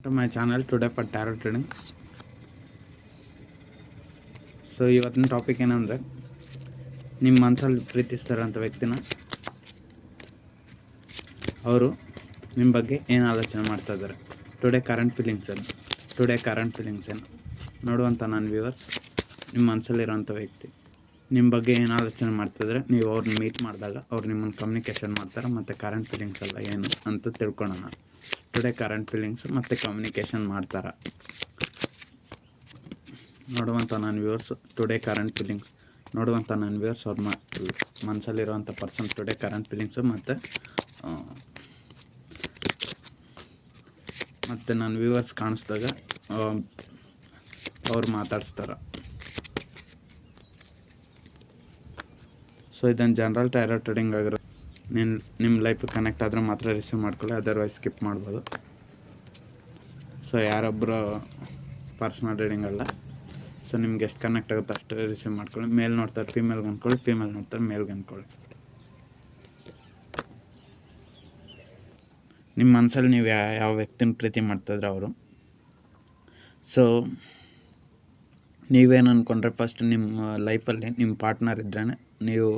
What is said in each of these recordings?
to my channel today for tarot readings. So ಇವತ್ತಿನ topic ಏನಂದರೆ, ನಿಮ್ಮ ಮನಸ್ಸಲ್ಲಿ ಪ್ರೀತಿಸ್ತಾರಂಥ ವ್ಯಕ್ತಿನ ಅವರು ನಿಮ್ಮ ಬಗ್ಗೆ ಏನು ಆಲೋಚನೆ ಮಾಡ್ತಾ ಇದ್ದಾರೆ, ಟುಡೇ ಕರೆಂಟ್ ಫೀಲಿಂಗ್ಸ್ ಏನು ನೋಡುವಂಥ ನನ್ನ ವ್ಯೂವರ್ಸ್. ನಿಮ್ಮ ಮನಸ್ಸಲ್ಲಿರೋಂಥ ವ್ಯಕ್ತಿ ನಿಮ್ಮ ಬಗ್ಗೆ ಏನು ಆಲೋಚನೆ ಮಾಡ್ತಿದ್ರೆ, ನೀವು ಅವ್ರನ್ನ ಮೀಟ್ ಮಾಡಿದಾಗ ಅವ್ರು ನಿಮ್ಮನ್ನು ಕಮ್ಯುನಿಕೇಷನ್ ಮಾಡ್ತಾರೆ ಮತ್ತು ಕರೆಂಟ್ ಫೀಲಿಂಗ್ಸ್ ಎಲ್ಲ ಏನು ಅಂತ ತಿಳ್ಕೊಳ್ಳೋಣ. ಟುಡೇ ಕರೆಂಟ್ ಫೀಲಿಂಗ್ಸ್ ಮತ್ತು ಕಮ್ಯುನಿಕೇಷನ್ ಮಾಡ್ತಾರೆ ನೋಡುವಂಥ ನನ್ನ ವ್ಯೂವರ್ಸ್. ಟುಡೇ ಕರೆಂಟ್ ಫೀಲಿಂಗ್ಸ್ ನೋಡುವಂಥ ನನ್ನ ವ್ಯೂವರ್ಸ್ ಅವ್ರ ಮನಸ್ಸಲ್ಲಿರುವಂಥ ಪರ್ಸನ್ ಟುಡೇ ಕರೆಂಟ್ ಫೀಲಿಂಗ್ಸು ಮತ್ತು ನನ್ನ ವ್ಯೂವರ್ಸ್ ಕಾಣಿಸ್ದಾಗ ಅವ್ರು ಮಾತಾಡಿಸ್ತಾರೆ. ಸೊ ಇದನ್ನು ಜನರಲ್ ಟ್ಯಾರೋ ಟ್ರೇಡಿಂಗ್ ಆಗಿರೋ ನಿಮ್ಮ ಲೈಫಿಗೆ ಕನೆಕ್ಟ್ ಆದರೆ ಮಾತ್ರ ರಿಸೀವ್ ಮಾಡ್ಕೊಳ್ಳಿ, ಅದರ್ವೈಸ್ ಸ್ಕಿಪ್ ಮಾಡ್ಬೋದು. ಸೊ ಯಾರೊಬ್ಬರು ಪರ್ಸ್ನಲ್ ರೀಡಿಂಗ್ ಅಲ್ಲ. ಸೊ ನಿಮ್ಗೆ ಎಷ್ಟು ಕನೆಕ್ಟ್ ಆಗುತ್ತೆ ಅಷ್ಟು ರಿಸೀವ್ ಮಾಡ್ಕೊಳ್ಳಿ. ಮೇಲ್ ನೋಡ್ತಾರೆ ಫೀಮೇಲ್ಗೆ ಅಂದ್ಕೊಳ್ಳಿ, ಫೀಮೇಲ್ ನೋಡ್ತಾರೆ ಮೇಲ್ಗೆ ಅಂದ್ಕೊಳ್ಳಿ. ನಿಮ್ಮ ಮನಸ್ಸಲ್ಲಿ ನೀವು ಯಾವ ವ್ಯಕ್ತಿನ ಪ್ರೀತಿ ಮಾಡ್ತಾಯಿದ್ರೆ ಅವರು. ಸೊ ನೀವೇನು ಅಂದ್ಕೊಂಡ್ರೆ, ಫಸ್ಟ್ ನಿಮ್ಮ ಲೈಫಲ್ಲಿ ನಿಮ್ಮ ಪಾರ್ಟ್ನರ್ ಇದ್ರೇ ನೀವು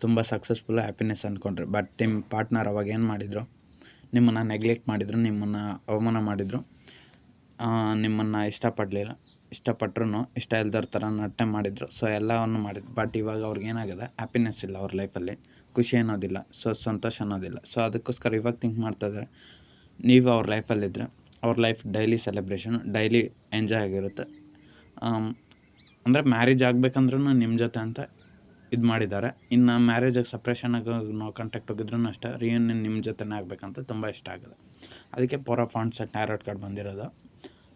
ತುಂಬ ಸಕ್ಸಸ್ಫುಲ್ಲು ಹ್ಯಾಪಿನೆಸ್ ಅಂದ್ಕೊಂಡ್ರೆ. ಬಟ್ ನಿಮ್ಮ ಪಾರ್ಟ್ನರ್ ಅವಾಗ ಏನು ಮಾಡಿದರು, ನಿಮ್ಮನ್ನು ನೆಗ್ಲೆಕ್ಟ್ ಮಾಡಿದರು, ನಿಮ್ಮನ್ನು ಅವಮಾನ ಮಾಡಿದರು, ನಿಮ್ಮನ್ನು ಇಷ್ಟಪಟ್ಟರು ಇಷ್ಟ ಇಲ್ದವ್ರ ಥರ ನಟನೆ ಮಾಡಿದರು. ಸೊ ಎಲ್ಲವನ್ನು ಮಾಡಿದ್ರು. ಬಟ್ ಇವಾಗ ಅವ್ರಿಗೆ ಏನಾಗಿದೆ, ಹ್ಯಾಪಿನೆಸ್ ಇಲ್ಲ ಅವ್ರ ಲೈಫಲ್ಲಿ, ಖುಷಿ ಅನ್ನೋದಿಲ್ಲ, ಸೊ ಸಂತೋಷ ಅನ್ನೋದಿಲ್ಲ. ಸೊ ಅದಕ್ಕೋಸ್ಕರ ಇವಾಗ ಥಿಂಕ್ ಮಾಡ್ತಾಯಿದ್ದಾರೆ, ನೀವು ಅವ್ರ ಲೈಫಲ್ಲಿದ್ದರೆ ಅವ್ರ life daily celebration, daily enjoy ಆಗಿರುತ್ತೆ. ಅಂದರೆ ಮ್ಯಾರೇಜ್ ಆಗಬೇಕಂದ್ರೂ ನಿಮ್ಮ ಜೊತೆ ಅಂತ ಇದು ಮಾಡಿದ್ದಾರೆ. ಇನ್ನು ಮ್ಯಾರೇಜಿಗೆ ಸಪ್ರೇಷನಾಗಿ ನಾವು ಕಾಂಟ್ಯಾಕ್ಟ್ ಹೋಗಿದ್ರೂ ಅಷ್ಟೇ, ರಿಯೂನಿಯನ್ ನಿಮ್ಮ ಜೊತೆನೇ ಆಗಬೇಕಂತ ತುಂಬ ಇಷ್ಟ ಆಗಿದೆ. ಅದಕ್ಕೆ power of wands tarot card ಬಂದಿರೋದು.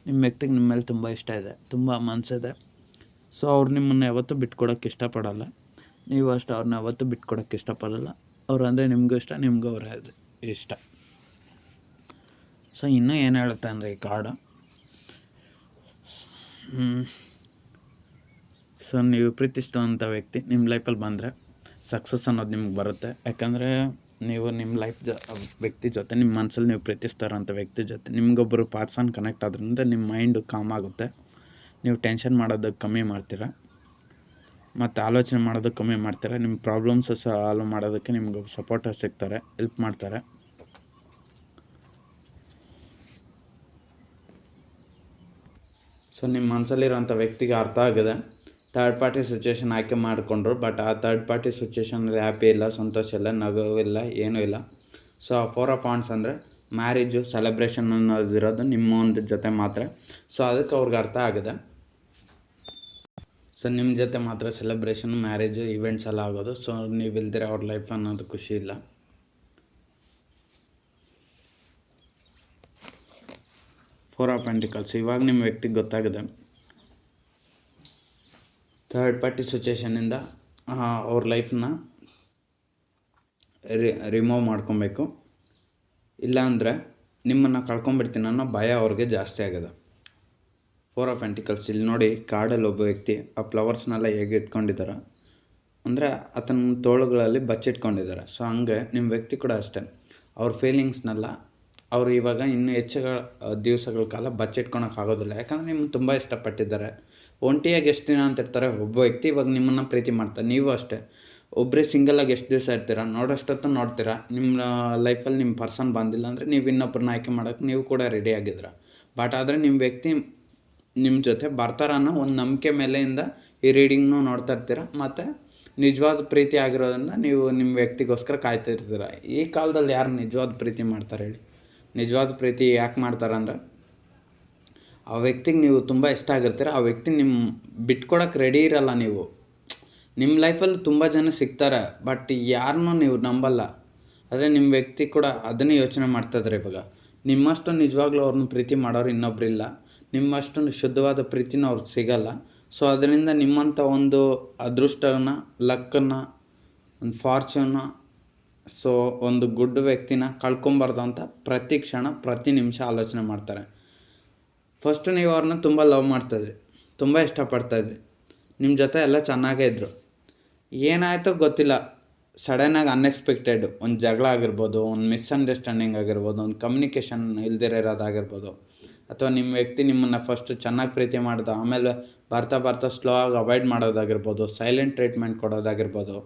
ನಿಮ್ಮ ವ್ಯಕ್ತಿಗೆ ನಿಮ್ಮ ಮೇಲೆ ತುಂಬ ಇಷ್ಟ ಇದೆ, ತುಂಬ ಮನಸ್ಸಿದೆ. ಸೊ ಅವ್ರು ನಿಮ್ಮನ್ನು ಯಾವತ್ತೂ ಬಿಟ್ಕೊಡೋಕ್ಕೆ ಇಷ್ಟಪಡೋಲ್ಲ, ನೀವು ಅಷ್ಟು ಅವ್ರನ್ನ ಯಾವತ್ತೂ ಬಿಟ್ಕೊಡೋಕ್ಕೆ ಇಷ್ಟಪಡೋಲ್ಲ. ಅವ್ರು ಅಂದರೆ ನಿಮಗೂ ಇಷ್ಟ, ನಿಮಗೂ ಅವ್ರ ಇಷ್ಟ. ಸೊ ಇನ್ನೂ ಏನು ಹೇಳುತ್ತೆ ಅಂದರೆ ಈ ಕಾರ್ಡು, ಸೊ ನೀವು ಪ್ರೀತಿಸಿದಂಥ ವ್ಯಕ್ತಿ ನಿಮ್ಮ ಲೈಫಲ್ಲಿ ಬಂದರೆ ಸಕ್ಸಸ್ ಅನ್ನೋದು ನಿಮ್ಗೆ ಬರುತ್ತೆ. ಯಾಕಂದರೆ ನೀವು ನಿಮ್ಮ ವ್ಯಕ್ತಿ ಜೊತೆ, ನಿಮ್ಮ ಮನಸ್ಸಲ್ಲಿ ನೀವು ಪ್ರೀತಿಸ್ತಾರಂಥ ವ್ಯಕ್ತಿ ಜೊತೆ ನಿಮಗೊಬ್ಬರು ಪರ್ಸನ್ ಕನೆಕ್ಟ್ ಆದ್ರಿಂದ ನಿಮ್ಮ ಮೈಂಡು ಕಾಮ್ ಆಗುತ್ತೆ. ನೀವು ಟೆನ್ಷನ್ ಮಾಡೋದಕ್ಕೆ ಕಮ್ಮಿ ಮಾಡ್ತೀರ ಮತ್ತು ಆಲೋಚನೆ ಮಾಡೋದಕ್ಕೆ ಕಮ್ಮಿ ಮಾಡ್ತೀರ. ನಿಮ್ಮ ಪ್ರಾಬ್ಲಮ್ಸ್ ಸಾಲ್ವ್ ಮಾಡೋದಕ್ಕೆ ನಿಮ್ಗೆ ಸಪೋರ್ಟರ್ ಸಿಗ್ತಾರೆ, ಹೆಲ್ಪ್ ಮಾಡ್ತಾರೆ. ಸೊ ನಿಮ್ಮ ಮನಸ್ಸಲ್ಲಿರೋಂಥ ವ್ಯಕ್ತಿಗೆ ಅರ್ಥ ಆಗಿದೆ, ಥರ್ಡ್ ಪಾರ್ಟಿ ಸಿಚುವೇಷನ್ ಆಯ್ಕೆ ಮಾಡಿಕೊಂಡ್ರು. ಬಟ್ ಆ ಥರ್ಡ್ ಪಾರ್ಟಿ ಸಿಚುವೇಷನಲ್ಲಿ ಹ್ಯಾಪಿ ಇಲ್ಲ, ಸಂತೋಷ ಇಲ್ಲ, ನಗುವಿಲ್ಲ, ಏನೂ ಇಲ್ಲ. ಸೊ ಆ ಫೋರ್ ಆಫ್ ವಾಂಡ್ಸ್ ಅಂದರೆ ಮ್ಯಾರೇಜು ಸೆಲೆಬ್ರೇಷನ್ ಅನ್ನೋದಿರೋದು ನಿಮ್ಮ ಒಂದು ಜೊತೆ ಮಾತ್ರ. ಸೊ ಅದಕ್ಕೆ ಅವ್ರಿಗೆ ಅರ್ಥ ಆಗಿದೆ. ಸೊ ನಿಮ್ಮ ಜೊತೆ ಮಾತ್ರ ಸೆಲೆಬ್ರೇಷನ್, ಮ್ಯಾರೇಜು, ಇವೆಂಟ್ಸ್ ಎಲ್ಲ ಆಗೋದು. ಸೊ ನೀವು ಇಲ್ದಿರ ಅವ್ರ ಲೈಫ್ ಅನ್ನೋದು ಖುಷಿ ಇಲ್ಲ. ಫೋರ್ ಆಫ್ ಪೆಂಟಿಕಲ್ಸ್ ಇವಾಗ ನಿಮ್ಮ ವ್ಯಕ್ತಿಗೆ ಗೊತ್ತಾಗಿದೆ, ಥರ್ಡ್ ಪಾರ್ಟಿ ಸಿಚುವೇಷನಿಂದ ಅವ್ರ ಲೈಫನ್ನ ರಿಮೂವ್ ಮಾಡ್ಕೊಬೇಕು, ಇಲ್ಲಾಂದರೆ ನಿಮ್ಮನ್ನು ಕಳ್ಕೊಂಬಿಡ್ತೀನಿ ಅನ್ನೋ ಭಯ ಅವ್ರಿಗೆ ಜಾಸ್ತಿ ಆಗಿದೆ. ಫೋರ್ ಆಫ್ ಪೆಂಟಿಕಲ್ಸ್ ಇಲ್ಲಿ ನೋಡಿ, ಕಾರ್ಡಲ್ಲಿ ಒಬ್ಬ ವ್ಯಕ್ತಿ ಆ ಫ್ಲವರ್ಸ್ನೆಲ್ಲ ಹೇಗೆ ಇಟ್ಕೊಂಡಿದ್ದಾರೆ ಅಂದರೆ ಆತನ ತೋಳುಗಳಲ್ಲಿ ಬಚ್ಚಿಟ್ಕೊಂಡಿದ್ದಾರೆ. ಸೊ ಹಂಗೆ ನಿಮ್ಮ ವ್ಯಕ್ತಿ ಕೂಡ ಅಷ್ಟೇ, ಅವ್ರ ಫೀಲಿಂಗ್ಸ್ನೆಲ್ಲ ಅವರು ಇವಾಗ ಇನ್ನೂ ಹೆಚ್ಚು ದಿವಸಗಳ ಕಾಲ ಬಚ್ಚಿಟ್ಕೊಳಕ್ಕಾಗೋದಿಲ್ಲ. ಯಾಕಂದರೆ ನಿಮ್ಮನ್ನು ತುಂಬ ಇಷ್ಟಪಟ್ಟಿದ್ದಾರೆ. ಒಂಟಿಯಾಗಿ ಎಷ್ಟು ದಿನ ಅಂತ ಇರ್ತಾರೆ ಒಬ್ಬ ವ್ಯಕ್ತಿ, ಇವಾಗ ನಿಮ್ಮನ್ನು ಪ್ರೀತಿ ಮಾಡ್ತಾರೆ. ನೀವು ಅಷ್ಟೇ, ಒಬ್ಬರೇ ಸಿಂಗಲಾಗಿ ಎಷ್ಟು ದಿವಸ ಇರ್ತೀರ, ನೋಡೋಷ್ಟೊತ್ತು ನೋಡ್ತೀರಾ. ನಿಮ್ಮ ಲೈಫಲ್ಲಿ ನಿಮ್ಮ ಪರ್ಸನ್ ಬಂದಿಲ್ಲ ಅಂದರೆ ನೀವು ಇನ್ನೊಬ್ಬರನ್ನ ಆಯ್ಕೆ ಮಾಡೋಕ್ಕೆ ನೀವು ಕೂಡ ರೆಡಿ ಆಗಿದ್ದೀರ. ಬಟ್ ಆದರೆ ನಿಮ್ಮ ವ್ಯಕ್ತಿ ನಿಮ್ಮ ಜೊತೆ ಬರ್ತಾರ ಅನ್ನೋ ಒಂದು ನಂಬಿಕೆ ಮೇಲೆಯಿಂದ ಈ ರೀಡಿಂಗ್ನೂ ನೋಡ್ತಾ ಇರ್ತೀರ. ಮತ್ತು ನಿಜವಾದ ಪ್ರೀತಿ ಆಗಿರೋದ್ರಿಂದ ನೀವು ನಿಮ್ಮ ವ್ಯಕ್ತಿಗೋಸ್ಕರ ಕಾಯ್ತಾ ಇರ್ತೀರ. ಈ ಕಾಲದಲ್ಲಿ ಯಾರು ನಿಜವಾದ ಪ್ರೀತಿ ಮಾಡ್ತಾರೆ ಹೇಳಿ? ನಿಜವಾದ ಪ್ರೀತಿ ಯಾಕೆ ಮಾಡ್ತಾರೆ ಅಂದರೆ, ಆ ವ್ಯಕ್ತಿಗೆ ನೀವು ತುಂಬ ಇಷ್ಟ ಆಗಿರ್ತೀರ, ಆ ವ್ಯಕ್ತಿ ನಿಮ್ಮ ಬಿಟ್ಕೊಡೋಕೆ ರೆಡಿ ಇರಲ್ಲ. ನೀವು ನಿಮ್ಮ ಲೈಫಲ್ಲಿ ತುಂಬ ಜನ ಸಿಗ್ತಾರೆ, ಬಟ್ ಯಾರನ್ನೂ ನೀವು ನಂಬಲ್ಲ. ಆದರೆ ನಿಮ್ಮ ವ್ಯಕ್ತಿ ಕೂಡ ಅದನ್ನೇ ಯೋಚನೆ ಮಾಡ್ತಾಯಿದ್ದಾರೆ. ಇವಾಗ ನಿಮ್ಮಷ್ಟು ನಿಜವಾಗ್ಲೂ ಅವ್ರನ್ನ ಪ್ರೀತಿ ಮಾಡೋರು ಇನ್ನೊಬ್ಬರಿಲ್ಲ, ನಿಮ್ಮಷ್ಟು ಶುದ್ಧವಾದ ಪ್ರೀತಿನೂ ಅವ್ರಿಗೆ ಸಿಗಲ್ಲ. ಸೊ ಅದರಿಂದ ನಿಮ್ಮಂಥ ಒಂದು ಅದೃಷ್ಟವನ್ನು, ಲಕ್ಕನ್ನು, ಒಂದು ಫಾರ್ಚೂನ್ನ, ಸೊ ಒಂದು ಗುಡ್ ವ್ಯಕ್ತಿನ ಕಳ್ಕೊಬಾರ್ದು ಅಂತ ಪ್ರತಿ ಕ್ಷಣ ಪ್ರತಿ ನಿಮಿಷ ಆಲೋಚನೆ ಮಾಡ್ತಾರೆ. ಫಸ್ಟು ನೀವು ಅವ್ರನ್ನ ತುಂಬ ಲವ್ ಮಾಡ್ತಾಯಿದ್ರಿ, ತುಂಬ ಇಷ್ಟಪಡ್ತಾಯಿದ್ರಿ, ನಿಮ್ಮ ಜೊತೆ ಎಲ್ಲ ಚೆನ್ನಾಗೇ ಇದ್ದರು. ಏನಾಯಿತೋ ಗೊತ್ತಿಲ್ಲ, ಸಡನ್ನಾಗಿ ಅನ್ಎಕ್ಸ್ಪೆಕ್ಟೆಡ್ ಒಂದು ಜಗಳ ಆಗಿರ್ಬೋದು, ಒಂದು ಮಿಸ್ಅಂಡರ್ಸ್ಟ್ಯಾಂಡಿಂಗ್ ಆಗಿರ್ಬೋದು, ಒಂದು ಕಮ್ಯುನಿಕೇಷನ್ ಇಲ್ದಿರೋದಾಗಿರ್ಬೋದು, ಅಥವಾ ನಿಮ್ಮ ವ್ಯಕ್ತಿ ನಿಮ್ಮನ್ನು ಫಸ್ಟು ಚೆನ್ನಾಗಿ ಪ್ರೀತಿ ಮಾಡ್ದ, ಆಮೇಲೆ ಬರ್ತಾ ಬರ್ತಾ ಸ್ಲೋ ಆಗಿ ಅವಾಯ್ಡ್ ಮಾಡೋದಾಗಿರ್ಬೋದು, ಸೈಲೆಂಟ್ ಟ್ರೀಟ್ಮೆಂಟ್ ಕೊಡೋದಾಗಿರ್ಬೋದು,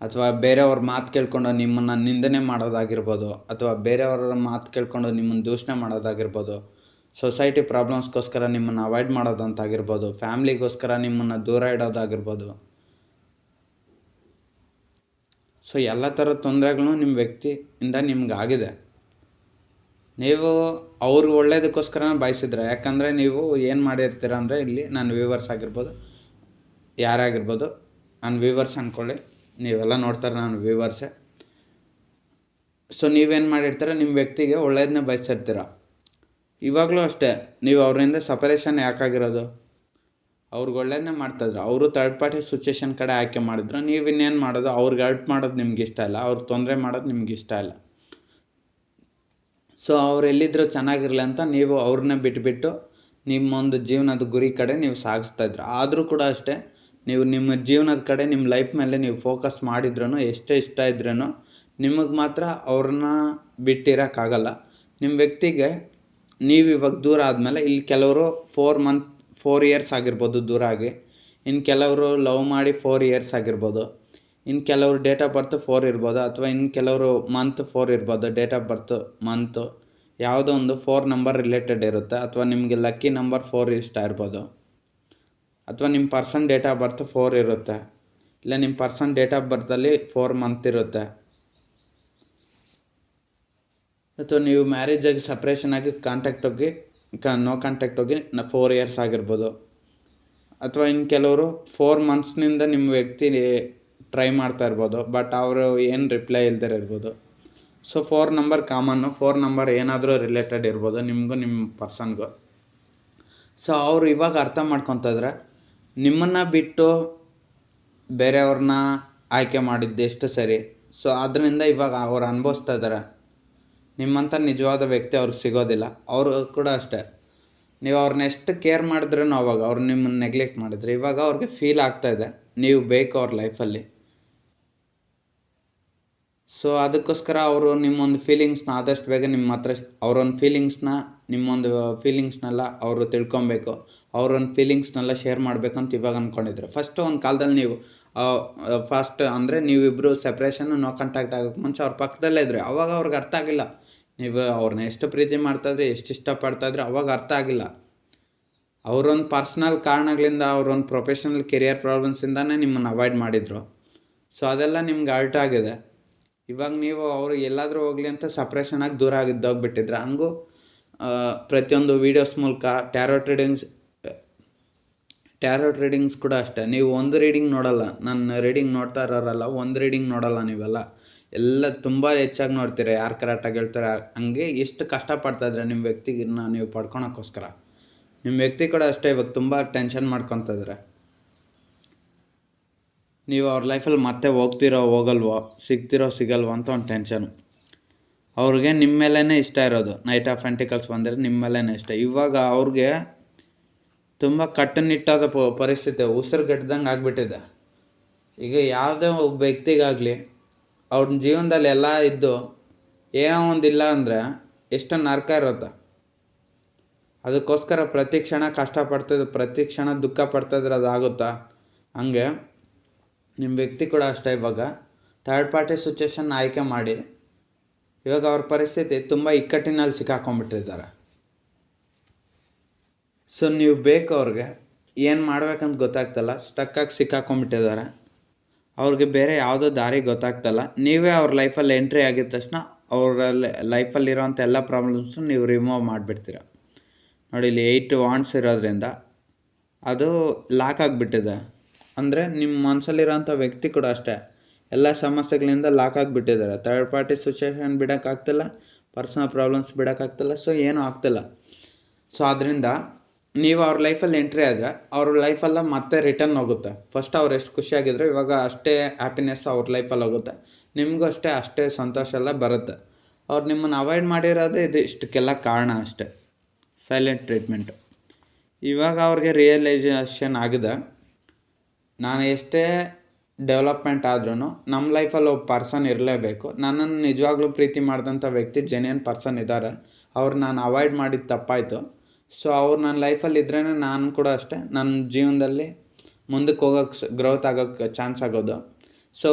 ಅಥವಾ ಬೇರೆಯವ್ರ ಮಾತು ಕೇಳ್ಕೊಂಡು ನಿಮ್ಮನ್ನು ನಿಂದನೆ ಮಾಡೋದಾಗಿರ್ಬೋದು, ಅಥವಾ ಬೇರೆಯವರ ಮಾತು ಕೇಳ್ಕೊಂಡು ನಿಮ್ಮನ್ನು ದೂಷಣೆ ಮಾಡೋದಾಗಿರ್ಬೋದು, ಸೊಸೈಟಿ ಪ್ರಾಬ್ಲಮ್ಸ್ಗೋಸ್ಕರ ನಿಮ್ಮನ್ನು ಅವಾಯ್ಡ್ ಮಾಡೋದಂತಾಗಿರ್ಬೋದು, ಫ್ಯಾಮ್ಲಿಗೋಸ್ಕರ ನಿಮ್ಮನ್ನು ದೂರ ಇಡೋದಾಗಿರ್ಬೋದು. ಸೊ ಎಲ್ಲ ಥರದ ತೊಂದರೆಗಳು ನಿಮ್ಮ ವ್ಯಕ್ತಿಯಿಂದ ನಿಮ್ಗಾಗಿದೆ. ನೀವು ಅವ್ರಿಗೆ ಒಳ್ಳೇದಕ್ಕೋಸ್ಕರ ಬಯಸಿದ್ರೆ, ಯಾಕಂದರೆ ನೀವು ಏನು ಮಾಡಿರ್ತೀರ ಅಂದರೆ, ಇಲ್ಲಿ ನಾನು ವ್ಯೂವರ್ಸ್ ಆಗಿರ್ಬೋದು, ಯಾರಾಗಿರ್ಬೋದು, ನಾನು ವ್ಯೂವರ್ಸ್ ಅಂದ್ಕೊಳ್ಳಿ, ನೀವೆಲ್ಲ ನೋಡ್ತಾರೆ ನಾನು ವ್ಯೂವರ್ಸೇ. ಸೊ ನೀವೇನು ಮಾಡಿರ್ತೀರ, ನಿಮ್ಮ ವ್ಯಕ್ತಿಗೆ ಒಳ್ಳೇದನ್ನೇ ಬಯಸಿರ್ತೀರ. ಇವಾಗಲೂ ಅಷ್ಟೇ, ನೀವು ಅವರಿಂದ ಸಪರೇಷನ್ ಯಾಕಾಗಿರೋದು? ಅವ್ರಿಗೆ ಒಳ್ಳೇದನ್ನೇ ಮಾಡ್ತಾಯಿದ್ರು, ಅವರು ಥರ್ಡ್ ಪಾರ್ಟಿ ಸಿಚುವೇಶನ್ ಕಡೆ ಆಯ್ಕೆ ಮಾಡಿದ್ರು. ನೀವು ಇನ್ನೇನು ಮಾಡೋದು? ಅವ್ರಿಗೆ ಹರ್ಟ್ ಮಾಡೋದು ನಿಮ್ಗೆ ಇಷ್ಟ ಇಲ್ಲ, ಅವ್ರಿಗೆ ತೊಂದರೆ ಮಾಡೋದು ನಿಮ್ಗೆ ಇಷ್ಟ ಇಲ್ಲ. ಸೊ ಅವ್ರು ಎಲ್ಲಿದ್ದರೂ ಚೆನ್ನಾಗಿರಲಿ ಅಂತ ನೀವು ಅವ್ರನ್ನೇ ಬಿಟ್ಬಿಟ್ಟು ನಿಮ್ಮೊಂದು ಜೀವನದ ಗುರಿ ಕಡೆ ನೀವು ಸಾಗಿಸ್ತಾಯಿದ್ರು. ಆದರೂ ಕೂಡ ಅಷ್ಟೇ, ನೀವು ನಿಮ್ಮ ಜೀವನದ ಕಡೆ ನಿಮ್ಮ ಲೈಫ್ ಮೇಲೆ ನೀವು ಫೋಕಸ್ ಮಾಡಿದ್ರೂ, ಎಷ್ಟೇ ಇಷ್ಟ ಇದ್ರೂ ನಿಮಗೆ ಮಾತ್ರ ಅವ್ರನ್ನ ಬಿಟ್ಟಿರೋಕ್ಕಾಗಲ್ಲ. ನಿಮ್ಮ ವ್ಯಕ್ತಿಗೆ ನೀವು ಇವಾಗ ದೂರ ಆದಮೇಲೆ ಇಲ್ಲಿ ಕೆಲವರು 4 ಇಯರ್ಸ್ ಆಗಿರ್ಬೋದು ದೂರ ಆಗಿ, ಇನ್ನು ಕೆಲವರು ಲವ್ ಮಾಡಿ 4 ಇಯರ್ಸ್ ಆಗಿರ್ಬೋದು, ಇನ್ನು ಕೆಲವರು ಡೇಟ್ ಆಫ್ ಬರ್ತ್ 4 ಇರ್ಬೋದು, ಅಥವಾ ಇನ್ನು ಕೆಲವರು ಮಂತ್ 4 ಇರ್ಬೋದು. ಡೇಟ್ ಆಫ್ ಬರ್ತ್ ಮಂತು ಯಾವುದೋ ಒಂದು 4 ನಂಬರ್ ರಿಲೇಟೆಡ್ ಇರುತ್ತೆ, ಅಥವಾ ನಿಮಗೆ ಲಕ್ಕಿ ನಂಬರ್ 4 ಇಷ್ಟ ಇರ್ಬೋದು, ಅಥವಾ ನಿಮ್ಮ ಪರ್ಸನ್ ಡೇಟ್ ಆಫ್ ಬರ್ತ್ 4 ಇರುತ್ತೆ, ಇಲ್ಲ ನಿಮ್ಮ ಪರ್ಸನ್ ಡೇಟ್ ಆಫ್ ಬರ್ತಲ್ಲಿ 4 ಮಂತ್ ಇರುತ್ತೆ, ಅಥವಾ ನೀವು ಮ್ಯಾರೇಜಾಗಿ ಸಪ್ರೇಷನ್ ಆಗಿ ನೋ ಕಾಂಟ್ಯಾಕ್ಟ್ ಹೋಗಿ 4 ಇಯರ್ಸ್ ಆಗಿರ್ಬೋದು. ಅಥವಾ ಇನ್ನು ಕೆಲವರು 4 ಮಂತ್ಸ್ನಿಂದ ನಿಮ್ಮ ವ್ಯಕ್ತಿ ಟ್ರೈ ಮಾಡ್ತಾ ಇರ್ಬೋದು, ಬಟ್ ಅವರು ಏನು ರಿಪ್ಲೈ ಇಲ್ದಿರ ಇರ್ಬೋದು. ಸೊ 4 ನಂಬರ್ ಕಾಮನ್ನು, 4 ನಂಬರ್ ಏನಾದರೂ ರಿಲೇಟೆಡ್ ಇರ್ಬೋದು ನಿಮಗೂ ನಿಮ್ಮ ಪರ್ಸನ್ಗೂ. ಸೊ ಅವರು ಇವಾಗ ಅರ್ಥ ಮಾಡ್ಕೊತಿದ್ರೆ ನಿಮ್ಮನ್ನು ಬಿಟ್ಟು ಬೇರೆಯವ್ರನ್ನ ಆಯ್ಕೆ ಮಾಡಿದ್ದು ಎಷ್ಟು ಸರಿ. ಸೊ ಅದರಿಂದ ಇವಾಗ ಅವ್ರು ಅನುಭವಿಸ್ತಾ ಇದ್ದಾರೆ. ನಿಮ್ಮಂಥ ನಿಜವಾದ ವ್ಯಕ್ತಿ ಅವ್ರಿಗೆ ಸಿಗೋದಿಲ್ಲ. ಅವರು ಕೂಡ ಅಷ್ಟೇ, ನೀವು ಅವ್ರನ್ನ ಎಷ್ಟು ಕೇರ್ ಮಾಡಿದ್ರೂ ಅವಾಗ ಅವ್ರು ನಿಮ್ಮನ್ನು ನೆಗ್ಲೆಕ್ಟ್ ಮಾಡಿದ್ರು. ಇವಾಗ ಅವ್ರಿಗೆ ಫೀಲ್ ಆಗ್ತಾಯಿದೆ ನೀವು ಬೇಕು ಅವ್ರ ಲೈಫಲ್ಲಿ. ಸೊ ಅದಕ್ಕೋಸ್ಕರ ಅವರು ನಿಮ್ಮೊಂದು ಫೀಲಿಂಗ್ಸ್ನ ಆದಷ್ಟು ಬೇಗ ನಿಮ್ಮ ಹತ್ರ, ಅವರೊಂದು ಫೀಲಿಂಗ್ಸ್ನ ನಿಮ್ಮೊಂದು ಫೀಲಿಂಗ್ಸ್ನೆಲ್ಲ ಅವರು ತಿಳ್ಕೊಬೇಕು, ಅವರೊಂದು ಫೀಲಿಂಗ್ಸ್ನೆಲ್ಲ ಶೇರ್ ಮಾಡಬೇಕಂತ ಇವಾಗ ಅಂದ್ಕೊಂಡಿದ್ರು. ಫಸ್ಟು ಒಂದು ಕಾಲದಲ್ಲಿ ನೀವು ಅಂದರೆ ನೀವಿಬ್ಬರು ಸೆಪ್ರೇಷನ್ನು ನೋ ಕಾಂಟ್ಯಾಕ್ಟ್ ಆಗೋಕ್ಕೆ ಮುಂಚೆ ಅವ್ರ ಪಕ್ಕದಲ್ಲೇ ಇದ್ರಿ. ಅವಾಗ ಅವ್ರಿಗೆ ಅರ್ಥ ಆಗಿಲ್ಲ ನೀವು ಅವ್ರನ್ನ ಎಷ್ಟು ಪ್ರೀತಿ ಮಾಡ್ತಾಯಿದ್ರಿ, ಎಷ್ಟು ಇಷ್ಟಪಡ್ತಾಯಿದ್ರಿ, ಅವಾಗ ಅರ್ಥ ಆಗಿಲ್ಲ. ಅವರೊಂದು ಪರ್ಸ್ನಲ್ ಕಾರಣಗಳಿಂದ, ಅವರೊಂದು ಪ್ರೊಫೆಷ್ನಲ್ ಕೆರಿಯರ್ ಪ್ರಾಬ್ಲಮ್ಸಿಂದನೇ ನಿಮ್ಮನ್ನು ಅವಾಯ್ಡ್ ಮಾಡಿದರು. ಸೊ ಅದೆಲ್ಲ ನಿಮ್ಗೆ ಅರ್ಟ್ ಆಗಿದೆ. ಇವಾಗ ನೀವು ಅವರು ಎಲ್ಲಾದರೂ ಹೋಗಲಿ ಅಂತ ಸಪ್ರೇಷನಾಗಿ ದೂರ ಆಗಿದ್ದೋಗ್ಬಿಟ್ಟಿದ್ರೆ. ಹಂಗೂ ಪ್ರತಿಯೊಂದು ವೀಡಿಯೋಸ್ ಮೂಲಕ ಟ್ಯಾರೋ ಟ್ರೇಡಿಂಗ್ಸ್ ಕೂಡ ಅಷ್ಟೇ. ನೀವು ಒಂದು ರೀಡಿಂಗ್ ನೋಡಲ್ಲ, ನನ್ನ ರೀಡಿಂಗ್ ನೋಡ್ತಾ ಇರೋರಲ್ಲ, ಒಂದು ರೀಡಿಂಗ್ ನೋಡಲ್ಲ ನೀವೆಲ್ಲ, ಎಲ್ಲ ತುಂಬ ಹೆಚ್ಚಾಗಿ ನೋಡ್ತೀರ. ಯಾರು ಕರೆಕ್ಟಾಗಿ ಹೇಳ್ತಾರೆ ಹಂಗೆ ಎಷ್ಟು ಕಷ್ಟಪಡ್ತಾಯಿದ್ರೆ ನಿಮ್ಮ ವ್ಯಕ್ತಿನ ನೀವು ಪಡ್ಕೊಳಕ್ಕೋಸ್ಕರ. ನಿಮ್ಮ ವ್ಯಕ್ತಿ ಕೂಡ ಅಷ್ಟೇ ಇವಾಗ ತುಂಬ ಟೆನ್ಷನ್ ಮಾಡ್ಕೊತಿದ್ರೆ. ನೀವು ಅವ್ರ ಲೈಫಲ್ಲಿ ಮತ್ತೆ ಹೋಗ್ತಿರೋ ಹೋಗಲ್ವೋ, ಸಿಗಲ್ವೋ ಅಂತ ಒಂದು ಟೆನ್ಷನು. ಅವ್ರಿಗೆ ನಿಮ್ಮ ಮೇಲೇ ಇಷ್ಟ ಇರೋದು. ನೈಟ್ ಆಫ್ ಪೆಂಟಿಕಲ್ಸ್ ಬಂದರೆ ನಿಮ್ಮ ಮೇಲೇ ಇಷ್ಟ. ಇವಾಗ ಅವ್ರಿಗೆ ತುಂಬ ಕಟ್ಟುನಿಟ್ಟಾದ ಪರಿಸ್ಥಿತಿ, ಉಸಿರುಗಟ್ಟದಂಗೆ ಆಗಿಬಿಟ್ಟಿದೆ. ಈಗ ಯಾವುದೇ ಒಬ್ಬ ವ್ಯಕ್ತಿಗಾಗಲಿ ಅವ್ರ ಜೀವನದಲ್ಲಿ ಎಲ್ಲ ಇದ್ದು ಏನೋ ಒಂದಿಲ್ಲ ಅಂದರೆ ಎಷ್ಟು ನರಕ ಇರುತ್ತೆ. ಅದಕ್ಕೋಸ್ಕರ ಪ್ರತಿ ಕ್ಷಣ ಕಷ್ಟಪಡ್ತಿದ್ದು, ಪ್ರತಿ ಕ್ಷಣ ದುಃಖ ಪಡ್ತಾಯಿದ್ರೆ ಅದಾಗುತ್ತಾ? ಹಂಗೆ ನಿಮ್ಮ ವ್ಯಕ್ತಿ ಕೂಡ ಅಷ್ಟೇ. ಇವಾಗ ಥರ್ಡ್ ಪಾರ್ಟಿ ಸಿಚುವೇಶನ್ ಆಯ್ಕೆ ಮಾಡಿ ಇವಾಗ ಅವ್ರ ಪರಿಸ್ಥಿತಿ ತುಂಬ ಇಕ್ಕಟ್ಟಿನಲ್ಲಿ ಸಿಕ್ಕಾಕೊಂಡ್ಬಿಟ್ಟಿದ್ದಾರೆ. ಸೊ ನೀವು ಬೇಕು ಅವ್ರಿಗೆ, ಏನು ಮಾಡ್ಬೇಕಂತ ಗೊತ್ತಾಗ್ತಲ್ಲ, ಸ್ಟಕ್ಕಾಗಿ ಸಿಕ್ಕಾಕೊಂಡ್ಬಿಟ್ಟಿದ್ದಾರೆ. ಅವ್ರಿಗೆ ಬೇರೆ ಯಾವುದೋ ದಾರಿ ಗೊತ್ತಾಗ್ತಲ್ಲ. ನೀವೇ ಅವ್ರ ಲೈಫಲ್ಲಿ ಎಂಟ್ರಿ ಆಗಿದ ತಕ್ಷಣ ಅವರ ಲೈಫಲ್ಲಿರೋವಂಥ ಎಲ್ಲ ಪ್ರಾಬ್ಲಮ್ಸು ನೀವು ರಿಮೂವ್ ಮಾಡಿಬಿಡ್ತೀರ. ನೋಡಿ, ಇಲ್ಲಿ 8 ವಾಂಡ್ಸ್ ಇರೋದ್ರಿಂದ ಅದು ಲಾಕ್ ಆಗಿಬಿಟ್ಟಿದೆ. ಅಂದರೆ ನಿಮ್ಮ ಮನಸ್ಸಲ್ಲಿರೋಂಥ ವ್ಯಕ್ತಿ ಕೂಡ ಅಷ್ಟೇ, ಎಲ್ಲ ಸಮಸ್ಯೆಗಳಿಂದ ಲಾಕ್ ಆಗಿಬಿಟ್ಟಿದ್ದಾರೆ. ಥರ್ಡ್ ಪಾರ್ಟಿ ಸಿಚುವೇಶನ್ ಬಿಡೋಕ್ಕಾಗ್ತಿಲ್ಲ, ಪರ್ಸನಲ್ ಪ್ರಾಬ್ಲಮ್ಸ್ ಬಿಡೋಕ್ಕಾಗ್ತಿಲ್ಲ, ಸೊ ಏನೂ ಆಗ್ತಿಲ್ಲ. ಸೊ ಅದರಿಂದ ನೀವು ಅವ್ರ ಲೈಫಲ್ಲಿ ಎಂಟ್ರಿ ಆದರೆ ಅವ್ರ ಲೈಫೆಲ್ಲ ಮತ್ತೆ ರಿಟರ್ನ್ ಹೋಗುತ್ತೆ. ಫಸ್ಟ್ ಅವ್ರು ಎಷ್ಟು ಖುಷಿಯಾಗಿದ್ರು, ಇವಾಗ ಅಷ್ಟೇ ಹ್ಯಾಪಿನೆಸ್ ಅವ್ರ ಲೈಫಲ್ಲಿ ಹೋಗುತ್ತೆ. ನಿಮಗೂ ಅಷ್ಟೇ ಸಂತೋಷ ಎಲ್ಲ ಬರುತ್ತೆ. ಅವ್ರು ನಿಮ್ಮನ್ನು ಅವಾಯ್ಡ್ ಮಾಡಿರೋದು ಇದು ಇಷ್ಟಕ್ಕೆಲ್ಲ ಕಾರಣ ಅಷ್ಟೇ, ಸೈಲೆಂಟ್ ಟ್ರೀಟ್ಮೆಂಟು. ಇವಾಗ ಅವ್ರಿಗೆ ರಿಯಲೈಸೇಷನ್ ಆಗಿದೆ, ನಾನು ಎಷ್ಟೇ ಡೆವಲಪ್ಮೆಂಟ್ ಆದ್ರೂ ನಮ್ಮ ಲೈಫಲ್ಲಿ ಒಬ್ಬ ಪರ್ಸನ್ ಇರಲೇಬೇಕು. ನನ್ನನ್ನು ನಿಜವಾಗ್ಲೂ ಪ್ರೀತಿ ಮಾಡಿದಂಥ ವ್ಯಕ್ತಿ ಜೆನ್ಯೂನ್ ಪರ್ಸನ್ ಇದ್ದಾರೆ, ಅವ್ರು ನಾನು ಅವಾಯ್ಡ್ ಮಾಡಿದ್ದು ತಪ್ಪಾಯಿತು. ಸೊ ಅವ್ರು ನನ್ನ ಲೈಫಲ್ಲಿ ಇದ್ರೇ ನಾನು ಕೂಡ ಅಷ್ಟೇ ನನ್ನ ಜೀವನದಲ್ಲಿ ಮುಂದಕ್ಕೆ ಹೋಗೋಕ್ಕೆ ಗ್ರೋತ್ ಆಗೋಕ್ಕೆ ಚಾನ್ಸ್ ಆಗೋದು. ಸೊ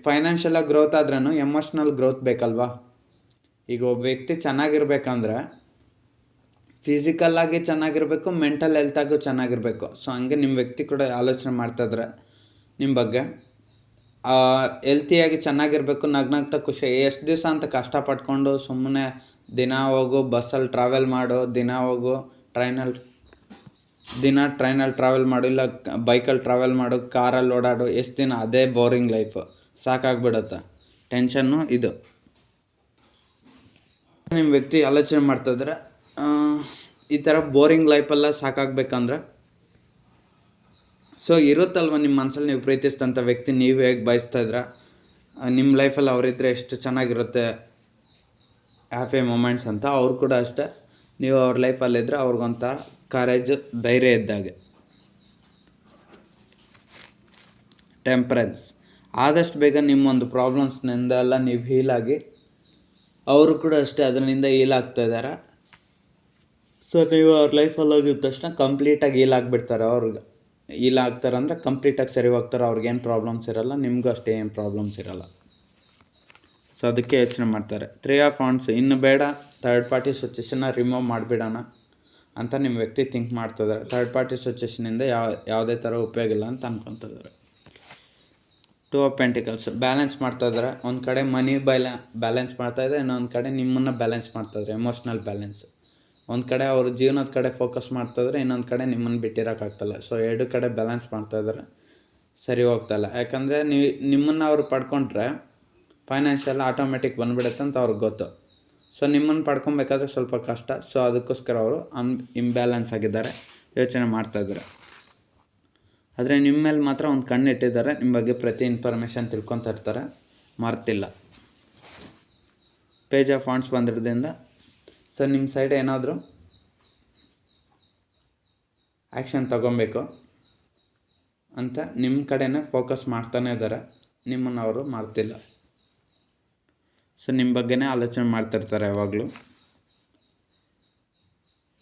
ಫೈನಾನ್ಷಿಯಲಾಗಿ ಗ್ರೋತ್ ಆದ್ರೂ ಎಮೋಷ್ನಲ್ ಗ್ರೋತ್ ಬೇಕಲ್ವಾ. ಈಗ ಒಬ್ಬ ವ್ಯಕ್ತಿ ಚೆನ್ನಾಗಿರ್ಬೇಕಂದ್ರೆ ಫಿಸಿಕಲ್ಲಾಗಿ ಚೆನ್ನಾಗಿರಬೇಕು, ಮೆಂಟಲ್ ಹೆಲ್ತಾಗೂ ಚೆನ್ನಾಗಿರಬೇಕು. ಸೊ ಹಂಗೆ ನಿಮ್ಮ ವ್ಯಕ್ತಿ ಕೂಡ ಆಲೋಚನೆ ಮಾಡ್ತಾಯಿದ್ರೆ ನಿಮ್ಮ ಬಗ್ಗೆ ಹೆಲ್ತಿಯಾಗಿ ಚೆನ್ನಾಗಿರಬೇಕು, ನಗ್ನಗ್ತಾ ಖುಷಿ. ಎಷ್ಟು ದಿವಸ ಅಂತ ಕಷ್ಟಪಟ್ಕೊಂಡು ಸುಮ್ಮನೆ ದಿನ ಹೋಗು ಬಸ್ಸಲ್ಲಿ ಟ್ರಾವೆಲ್ ಮಾಡು, ದಿನ ಹೋಗು ಟ್ರೈನಲ್ಲಿ ಟ್ರಾವೆಲ್ ಮಾಡು, ಇಲ್ಲ ಬೈಕಲ್ಲಿ ಟ್ರಾವೆಲ್ ಮಾಡು, ಕಾರಲ್ಲಿ ಓಡಾಡು, ಎಷ್ಟು ದಿನ ಅದೇ ಬೋರಿಂಗ್ ಲೈಫು, ಸಾಕಾಗ್ಬಿಡುತ್ತೆ. ಟೆನ್ಷನ್ನು ಇದು ನಿಮ್ಮ ವ್ಯಕ್ತಿ ಆಲೋಚನೆ ಮಾಡ್ತಾಯಿದ್ರೆ ಈ ಥರ ಬೋರಿಂಗ್ ಲೈಫೆಲ್ಲ ಸಾಕಾಗಬೇಕಂದ್ರೆ ಸೊ ಇರುತ್ತಲ್ವ ನಿಮ್ಮ ಮನಸ್ಸಲ್ಲಿ ನೀವು ಪ್ರೀತಿಸಿದಂಥ ವ್ಯಕ್ತಿ ನೀವು ಹೇಗೆ ಬಯಸ್ತಾಯಿದ್ರ ನಿಮ್ಮ ಲೈಫಲ್ಲಿ ಅವರಿದ್ದರೆ ಎಷ್ಟು ಚೆನ್ನಾಗಿರುತ್ತೆ ಹ್ಯಾಪಿ ಮೂಮೆಂಟ್ಸ್ ಅಂತ. ಅವ್ರು ಕೂಡ ಅಷ್ಟೇ, ನೀವು ಅವ್ರ ಲೈಫಲ್ಲಿದ್ದರೆ ಅವ್ರಿಗೊಂಥರ ಕರೇಜ್, ಧೈರ್ಯ ಇದ್ದಾಗೆ. ಟೆಂಪ್ರೆನ್ಸ್, ಆದಷ್ಟು ಬೇಗ ನಿಮ್ಮೊಂದು ಪ್ರಾಬ್ಲಮ್ಸ್ನಿಂದೆಲ್ಲ ನೀವು ಹೀಲಾಗಿ ಅವರು ಕೂಡ ಅಷ್ಟೇ ಅದರಿಂದ ಹೀಲ್ ಆಗ್ತಾಯಿದ್ದಾರೆ. ಸೊ ನೀವು ಅವ್ರ ಲೈಫಲ್ಲಿ ಹೋಗಿದ ತಕ್ಷಣ ಕಂಪ್ಲೀಟಾಗಿ ಹೀಲ್ ಆಗಿಬಿಡ್ತಾರೆ. ಅವ್ರಿಗೆ ಹೀಲ್ ಆಗ್ತಾರೆ ಅಂದರೆ ಕಂಪ್ಲೀಟಾಗಿ ಸರಿ ಹೋಗ್ತಾರೆ, ಅವ್ರಿಗೇನು ಪ್ರಾಬ್ಲಮ್ಸ್ ಇರೋಲ್ಲ, ನಿಮಗೂ ಅಷ್ಟೇ ಏನು ಪ್ರಾಬ್ಲಮ್ಸ್ ಇರೋಲ್ಲ. ಸೊ ಅದಕ್ಕೆ ಯೋಚನೆ ಮಾಡ್ತಾರೆ. 3 ಆಫ್ ವಾಂಡ್ಸ್, ಇನ್ನು ಬೇಡ ಥರ್ಡ್ ಪಾರ್ಟಿ ಸಿಚುವೇಷನ್ನ ರಿಮೂವ್ ಮಾಡಿಬಿಡೋಣ ಅಂತ ನಿಮ್ಮ ವ್ಯಕ್ತಿ ಥಿಂಕ್ ಮಾಡ್ತಿದ್ದಾರೆ. ಥರ್ಡ್ ಪಾರ್ಟಿ ಸಿಚುವೇಷನಿಂದ ಯಾವುದೇ ಥರ ಉಪಯೋಗ ಇಲ್ಲ ಅಂತ ಅನ್ಕೊತಿದ್ದಾರೆ. 2 ಆಫ್ ಪೆಂಟಿಕಲ್ಸ್, ಬ್ಯಾಲೆನ್ಸ್ ಮಾಡ್ತಾಯಿದ್ದಾರೆ. ಒಂದು ಕಡೆ ಮನಿ ಬ್ಯಾಲೆನ್ಸ್ ಮಾಡ್ತಾಯಿದ್ದಾರೆ, ಇನ್ನೊಂದು ಕಡೆ ನಿಮ್ಮನ್ನು ಬ್ಯಾಲೆನ್ಸ್ ಮಾಡ್ತಾಯಿದ್ದಾರೆ, ಎಮೋಷ್ನಲ್ ಬ್ಯಾಲೆನ್ಸ್. ಒಂದು ಕಡೆ ಅವ್ರ ಜೀವನದ ಕಡೆ ಫೋಕಸ್ ಮಾಡ್ತಾಯಿದ್ರೆ, ಇನ್ನೊಂದು ಕಡೆ ನಿಮ್ಮನ್ನು ಬಿಟ್ಟಿರೋಕ್ಕಾಗ್ತಲ್ಲ. ಸೊ 2 ಕಡೆ ಬ್ಯಾಲೆನ್ಸ್ ಮಾಡ್ತಾಯಿದ್ದಾರೆ, ಸರಿ ಹೋಗ್ತಾಯಿಲ್ಲ. ಯಾಕಂದರೆ ನಿಮ್ಮನ್ನು ಅವ್ರು ಪಡ್ಕೊಂಡ್ರೆ ಫೈನಾನ್ಷಿಯಲ್ ಆಟೋಮೆಟಿಕ್ ಬಂದುಬಿಡುತ್ತೆ ಅಂತ ಅವ್ರಿಗೆ ಗೊತ್ತು. ಸೊ ನಿಮ್ಮನ್ನು ಪಡ್ಕೊಬೇಕಾದ್ರೆ ಸ್ವಲ್ಪ ಕಷ್ಟ. ಸೊ ಅದಕ್ಕೋಸ್ಕರ ಅವರು ಇಂಬ್ಯಾಲೆನ್ಸ್ ಆಗಿದ್ದಾರೆ, ಯೋಚನೆ ಮಾಡ್ತಾಯಿದ್ದಾರೆ. ಆದರೆ ನಿಮ್ಮ ಮೇಲೆ ಮಾತ್ರ ಒಂದು ಕಣ್ಣು ಇಟ್ಟಿದ್ದಾರೆ, ನಿಮ್ಮ ಬಗ್ಗೆ ಪ್ರತಿ ಇನ್ಫಾರ್ಮೇಷನ್ ತಿಳ್ಕೊತಾ ಇರ್ತಾರೆ, ಮರ್ತಿಲ್ಲ. ಪೇಜ್ ಆಫ್ ವಾಂಡ್ಸ್ ಬಂದಿರೋದ್ರಿಂದ ಸೊ ನಿಮ್ಮ ಸೈಡ್ ಏನಾದರೂ ಆ್ಯಕ್ಷನ್ ತೊಗೊಬೇಕು ಅಂತ ನಿಮ್ಮ ಕಡೆನೇ ಫೋಕಸ್ ಮಾಡ್ತಾನೆ ಇದ್ದಾರೆ, ನಿಮ್ಮನ್ನು ಅವರು ಮಾಡ್ತಿಲ್ಲ. ಸೊ ನಿಮ್ಮ ಬಗ್ಗೆನೇ ಆಲೋಚನೆ ಮಾಡ್ತಿರ್ತಾರೆ ಯಾವಾಗಲೂ.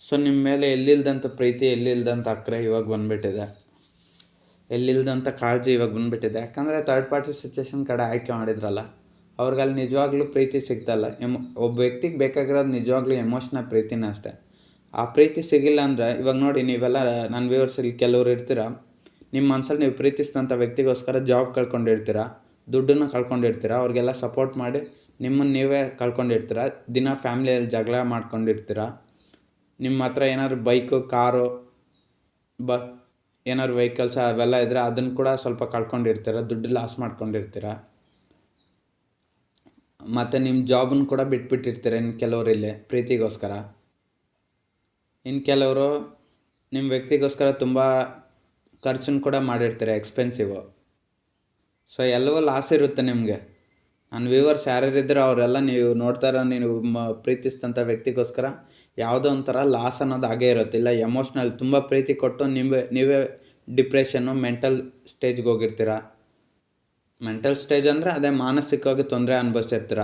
ಸೊ ನಿಮ್ಮ ಮೇಲೆ ಎಲ್ಲಿಲ್ದಂಥ ಪ್ರೀತಿ, ಎಲ್ಲಿಲ್ದಂಥ ಅಕ್ಕರೆ ಇವಾಗ ಬಂದುಬಿಟ್ಟಿದೆ, ಎಲ್ಲಿಲ್ದಂಥ ಕಾಳಜಿ ಇವಾಗ ಬಂದುಬಿಟ್ಟಿದೆ. ಯಾಕಂದರೆ ಥರ್ಡ್ ಪಾರ್ಟಿ ಸಿಚುವೇಷನ್ ಕಡೆ ಆಯ್ಕೆ ಮಾಡಿದ್ರಲ್ಲ, ಅವ್ರಿಗಲ್ಲಿ ನಿಜವಾಗ್ಲೂ ಪ್ರೀತಿ ಸಿಗ್ತಲ್ಲ. ಒಬ್ಬ ವ್ಯಕ್ತಿಗೆ ಬೇಕಾಗಿರೋದು ನಿಜವಾಗ್ಲೂ ಎಮೋಷ್ನಲ್ ಪ್ರೀತಿನೇ ಅಷ್ಟೇ. ಆ ಪ್ರೀತಿ ಸಿಗಿಲ್ಲ ಅಂದರೆ ಇವಾಗ ನೋಡಿ, ನೀವೆಲ್ಲ ನನ್ನ ವ್ಯೂವರ್ಸಲ್ಲಿ ಕೆಲವ್ರು ಇರ್ತೀರ, ನಿಮ್ಮ ಮನಸ್ಸಲ್ಲಿ ನೀವು ಪ್ರೀತಿಸಿದಂಥ ವ್ಯಕ್ತಿಗೋಸ್ಕರ ಜಾಬ್ ಕಳ್ಕೊಂಡಿರ್ತೀರ, ದುಡ್ಡನ್ನು ಕಳ್ಕೊಂಡಿರ್ತೀರ, ಅವ್ರಿಗೆಲ್ಲ ಸಪೋರ್ಟ್ ಮಾಡಿ ನಿಮ್ಮನ್ನು ನೀವೇ ಕಳ್ಕೊಂಡಿರ್ತೀರ, ದಿನ ಫ್ಯಾಮ್ಲಿಯಲ್ಲಿ ಜಗಳ ಮಾಡ್ಕೊಂಡಿರ್ತೀರ, ನಿಮ್ಮ ಹತ್ರ ಏನಾದ್ರು ಬೈಕು, ಕಾರು, ಏನಾದ್ರು ವೆಹಿಕಲ್ಸ್ ಅವೆಲ್ಲ ಇದ್ದರೆ ಅದನ್ನು ಕೂಡ ಸ್ವಲ್ಪ ಕಳ್ಕೊಂಡಿರ್ತೀರ, ದುಡ್ಡು ಲಾಸ್ ಮಾಡ್ಕೊಂಡಿರ್ತೀರ, ಮತ್ತು ನಿಮ್ಮ ಜಾಬನ್ನು ಕೂಡ ಬಿಟ್ಬಿಟ್ಟಿರ್ತೀರ. ಇನ್ನು ಕೆಲವರು ಇಲ್ಲಿ ಪ್ರೀತಿಗೋಸ್ಕರ, ಇನ್ನು ಕೆಲವರು ನಿಮ್ಮ ವ್ಯಕ್ತಿಗೋಸ್ಕರ ತುಂಬ ಖರ್ಚನ್ನು ಕೂಡ ಮಾಡಿರ್ತೀರ, ಎಕ್ಸ್ಪೆನ್ಸಿವು. ಸೊ ಎಲ್ಲವೂ ಲಾಸ್ ಇರುತ್ತೆ ನಿಮಗೆ. ನನ್ನ ವ್ಯೂವರ್ಸ್ ಯಾರ್ಯಾರಿದ್ದರೂ ಅವರೆಲ್ಲ ನೀವು ನೋಡ್ತಾರೋ, ನೀವು ಪ್ರೀತಿಸಿದಂಥ ವ್ಯಕ್ತಿಗೋಸ್ಕರ ಯಾವುದೋ ಒಂಥರ ಲಾಸ್ ಅನ್ನೋದು ಆಗೇ ಇರುತ್ತೆ. ಇಲ್ಲ ಎಮೋಷ್ನಲ್ ತುಂಬ ಪ್ರೀತಿ ಕೊಟ್ಟು ನೀವೇ ಡಿಪ್ರೆಷನ್ನು, ಮೆಂಟಲ್ ಸ್ಟೇಜ್ಗೆ ಹೋಗಿರ್ತೀರ. ಮೆಂಟಲ್ ಸ್ಟೇಜ್ ಅಂದರೆ ಅದೇ ಮಾನಸಿಕವಾಗಿ ತೊಂದರೆ ಅನುಭವಿಸಿರ್ತೀರ,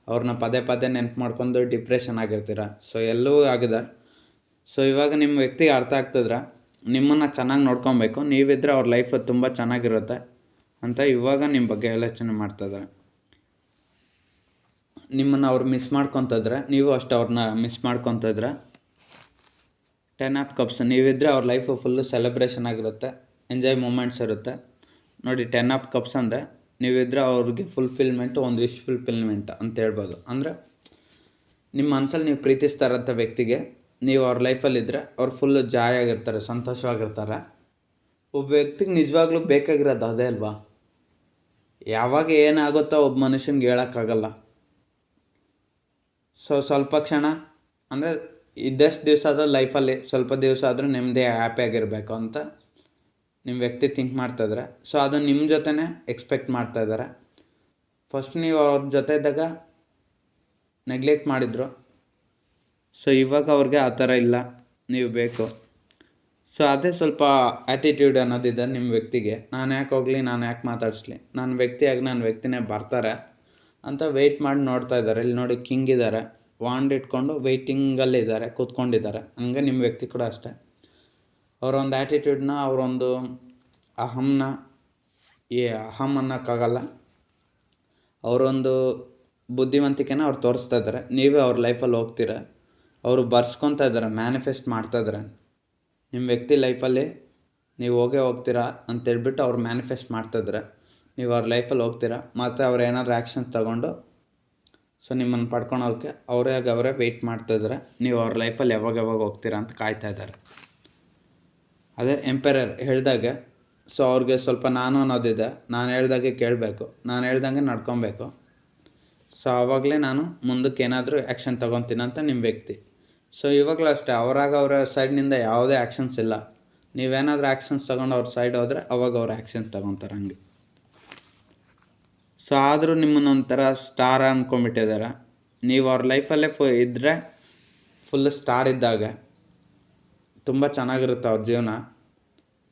ಅವ್ರನ್ನ ಪದೇ ಪದೇ ನೆನಪು ಮಾಡ್ಕೊಂಡು ಡಿಪ್ರೆಷನ್ ಆಗಿರ್ತೀರ. ಸೊ ಎಲ್ಲವೂ ಆಗಿದೆ. ಸೊ ಇವಾಗ ನಿಮ್ಮ ವ್ಯಕ್ತಿಗೆ ಅರ್ಥ ಆಗ್ತಿದ್ರೆ ನಿಮ್ಮನ್ನು ಚೆನ್ನಾಗಿ ನೋಡ್ಕೊಬೇಕು, ನೀವಿದ್ದರೆ ಅವ್ರ ಲೈಫ್ ತುಂಬ ಚೆನ್ನಾಗಿರುತ್ತೆ ಅಂತ ಇವಾಗ ನಿಮ್ಮ ಬಗ್ಗೆ ಆಲೋಚನೆ ಮಾಡ್ತಾಯಿದ್ದಾರೆ. ನಿಮ್ಮನ್ನು ಅವ್ರು ಮಿಸ್ ಮಾಡ್ಕೊತಿದ್ರೆ, ನೀವು ಅಷ್ಟು ಅವ್ರನ್ನ ಮಿಸ್ ಮಾಡ್ಕೊತಿದ್ರೆ. 10 ಆಫ್ ಕಪ್ಸ್, ನೀವಿದ್ದರೆ ಅವ್ರ ಲೈಫು ಫುಲ್ಲು ಸೆಲೆಬ್ರೇಷನ್ ಆಗಿರುತ್ತೆ, ಎಂಜಾಯ್ ಮೂಮೆಂಟ್ಸ್ ಇರುತ್ತೆ. ನೋಡಿ 10 ಆಫ್ ಕಪ್ಸ್ ಅಂದರೆ ನೀವಿದ್ದರೆ ಅವ್ರಿಗೆ ಫುಲ್ಫಿಲ್ಮೆಂಟು, ಒಂದು ವಿಶ್ ಫುಲ್ಫಿಲ್ಮೆಂಟ್ ಅಂತ ಹೇಳ್ಬೋದು. ಅಂದರೆ ನಿಮ್ಮ ಮನಸ್ಸಲ್ಲಿ ನೀವು ಪ್ರೀತಿಸ್ತಾ ಇರೋಂಥ ವ್ಯಕ್ತಿಗೆ ನೀವು ಅವ್ರ ಲೈಫಲ್ಲಿದ್ದರೆ ಅವ್ರು ಫುಲ್ಲು ಜಾಯ್ ಆಗಿರ್ತಾರೆ, ಸಂತೋಷವಾಗಿರ್ತಾರೆ. ಒಬ್ಬ ವ್ಯಕ್ತಿಗೆ ನಿಜವಾಗ್ಲೂ ಬೇಕಾಗಿರೋದು ಅದೇ ಅಲ್ವಾ. ಯಾವಾಗ ಏನಾಗುತ್ತೋ ಒಬ್ಬ ಮನುಷ್ಯನಿಗೆ ಹೇಳೋಕ್ಕಾಗಲ್ಲ. ಸೊ ಸ್ವಲ್ಪ ಕ್ಷಣ ಅಂದರೆ ಇದ್ದಷ್ಟು ದಿವಸ ಆದರೂ ಲೈಫಲ್ಲಿ ಸ್ವಲ್ಪ ದಿವಸ ಆದರೂ ನೆಮ್ಮದಿ ಹ್ಯಾಪಿಯಾಗಿರಬೇಕು ಅಂತ ನಿಮ್ಮ ವ್ಯಕ್ತಿ ಥಿಂಕ್ ಮಾಡ್ತಾಯಿದ್ದಾರೆ. ಸೊ ಅದು ನಿಮ್ಮ ಜೊತೆನೇ ಎಕ್ಸ್ಪೆಕ್ಟ್ ಮಾಡ್ತಾಯಿದ್ದಾರೆ. ಫಸ್ಟ್ ನೀವು ಅವ್ರ ಜೊತೆ ಇದ್ದಾಗ ನೆಗ್ಲೆಕ್ಟ್ ಮಾಡಿದ್ರು. ಸೊ ಇವಾಗ ಅವ್ರಿಗೆ ಆ ಥರ ಇಲ್ಲ, ನೀವು ಬೇಕು. ಸೊ ಅದೇ ಸ್ವಲ್ಪ ಆ್ಯಟಿಟ್ಯೂಡ್ ಅನ್ನೋದಿದೆ ನಿಮ್ಮ ವ್ಯಕ್ತಿಗೆ. ನಾನು ಯಾಕೆ ಹೋಗಲಿ, ನಾನು ಯಾಕೆ ಮಾತಾಡಿಸ್ಲಿ, ನನ್ನ ವ್ಯಕ್ತಿಯಾಗಿ ನನ್ನ ವ್ಯಕ್ತಿನೇ ಬರ್ತಾರೆ ಅಂತ ವೆಯ್ಟ್ ಮಾಡಿ ನೋಡ್ತಾ ಇದ್ದಾರೆ. ಇಲ್ಲಿ ನೋಡಿ ಕಿಂಗ್ ಇದ್ದಾರೆ, ವಾಂಡ್ ಇಟ್ಕೊಂಡು ವೆಯ್ಟಿಂಗಲ್ಲಿದ್ದಾರೆ, ಕೂತ್ಕೊಂಡಿದ್ದಾರೆ. ಹಂಗೆ ನಿಮ್ಮ ವ್ಯಕ್ತಿ ಕೂಡ ಅಷ್ಟೇ. ಅವರೊಂದು ಆ್ಯಟಿಟ್ಯೂಡ್ನ, ಅವರೊಂದು ಅಹಂನ ಅಹಂ ಅನ್ನೋಕ್ಕಾಗಲ್ಲ, ಅವರೊಂದು ಬುದ್ಧಿವಂತಿಕೆನ ಅವ್ರು ತೋರಿಸ್ತಾ ಇದ್ದಾರೆ. ನೀವೇ ಅವ್ರ ಲೈಫಲ್ಲಿ ಹೋಗ್ತೀರ, ಅವರು ಬರ್ಸ್ಕೊತಾ ಇದ್ದಾರೆ, ಮ್ಯಾನಿಫೆಸ್ಟ್ ಮಾಡ್ತಾಯಿದ್ದಾರೆ. ನಿಮ್ಮ ವ್ಯಕ್ತಿ ಲೈಫಲ್ಲಿ ನೀವು ಹೋಗ್ತೀರಾ ಅಂತೇಳ್ಬಿಟ್ಟು ಅವ್ರು ಮ್ಯಾನಿಫೆಸ್ಟ್ ಮಾಡ್ತಾಯಿದ್ದಾರೆ. ನೀವು ಅವ್ರ ಲೈಫಲ್ಲಿ ಹೋಗ್ತೀರಾ, ಮತ್ತು ಅವ್ರು ಏನಾದರೂ ಆ್ಯಕ್ಷನ್ಸ್ ತೊಗೊಂಡು ಸೊ ನಿಮ್ಮನ್ನು ಪಡ್ಕೊಳೋಕ್ಕೆ ಅವರೇ ವೆಯ್ಟ್ ಮಾಡ್ತಾಯಿದ್ದಾರೆ. ನೀವು ಅವ್ರ ಲೈಫಲ್ಲಿ ಯಾವಾಗ ಹೋಗ್ತೀರಾ ಅಂತ ಕಾಯ್ತಾ ಇದ್ದಾರೆ. ಅದೇ ಎಂಪೈರರ್ ಹೇಳಿದಾಗೆ, ಸೊ ಅವ್ರಿಗೆ ಸ್ವಲ್ಪ ನಾನು ಅನ್ನೋದಿದೆ. ನಾನು ಹೇಳ್ದಾಗೆ ಕೇಳಬೇಕು, ನಾನು ಹೇಳ್ದಂಗೆ ನಡ್ಕೊಬೇಕು. ಸೊ ಆವಾಗಲೇ ನಾನು ಮುಂದಕ್ಕೆ ಏನಾದರೂ ಆ್ಯಕ್ಷನ್ ತೊಗೊತೀನಿ ಅಂತ ನಿಮ್ಮ ವ್ಯಕ್ತಿ. ಸೊ ಇವಾಗಲೂ ಅಷ್ಟೇ, ಅವರ ಸೈಡ್ನಿಂದ ಯಾವುದೇ ಆ್ಯಕ್ಷನ್ಸ್ ಇಲ್ಲ. ನೀವೇನಾದರೂ ಆ್ಯಕ್ಷನ್ಸ್ ತೊಗೊಂಡು ಅವ್ರ ಸೈಡ್ ಹೋದರೆ ಅವಾಗ ಅವ್ರು ಆ್ಯಕ್ಷನ್ಸ್ ತೊಗೊತಾರೆ ಹಂಗೆ. ಸೊ ಆದರೂ ನಿಮ್ಮನ್ನೊಂಥರ ಸ್ಟಾರ್ ಅಂದ್ಕೊಂಡ್ಬಿಟ್ಟಿದ್ದಾರೆ. ನೀವು ಅವ್ರ ಲೈಫಲ್ಲೇ ಇದ್ದರೆ ಫುಲ್ ಸ್ಟಾರ್ ಇದ್ದಾಗ ತುಂಬ ಚೆನ್ನಾಗಿರುತ್ತೆ ಅವ್ರ ಜೀವನ,